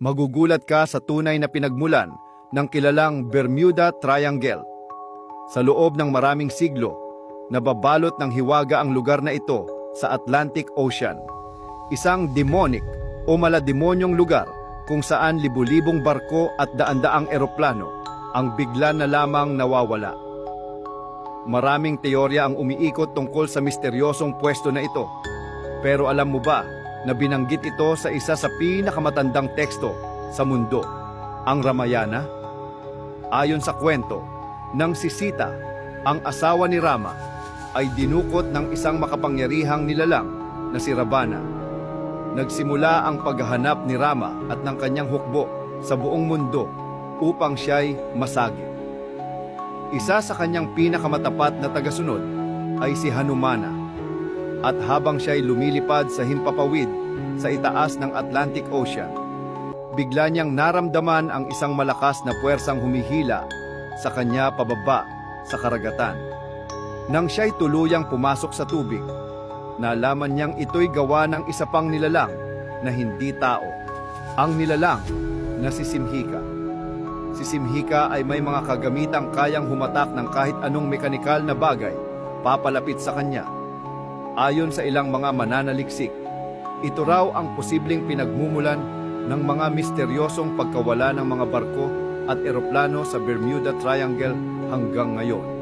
Magugulat ka sa tunay na pinagmulan ng kilalang Bermuda Triangle. Sa loob ng maraming siglo, nababalot ng hiwaga ang lugar na ito sa Atlantic Ocean. Isang demonic o malademonyong lugar kung saan libu-libong barko at daan-daang eroplano ang bigla na lamang nawawala. Maraming teorya ang umiikot tungkol sa misteryosong pwesto na ito. Pero alam mo ba na binanggit ito sa isa sa pinakamatandang teksto sa mundo, ang Ramayana? Ayon sa kwento, nang si Sita, ang asawa ni Rama, ay dinukot ng isang makapangyarihang nilalang na si Ravana. Nagsimula ang paghahanap ni Rama at ng kanyang hukbo sa buong mundo upang siya'y masagip. Isa sa kanyang pinakamatapat na tagasunod ay si Hanumana. At habang siya'y lumilipad sa himpapawid sa itaas ng Atlantic Ocean, bigla niyang naramdaman ang isang malakas na puwersang humihila sa kanya pababa sa karagatan. Nang siya'y tuluyang pumasok sa tubig, nalaman niyang ito'y gawa ng isa pang nilalang na hindi tao, ang nilalang na si Simhika. Si Simhika ay may mga kagamitang kayang humatak ng kahit anong mekanikal na bagay papalapit sa kanya. Ayon sa ilang mga mananaliksik, ito raw ang posibleng pinagmumulan ng mga misteryosong pagkawala ng mga barko at eroplano sa Bermuda Triangle hanggang ngayon.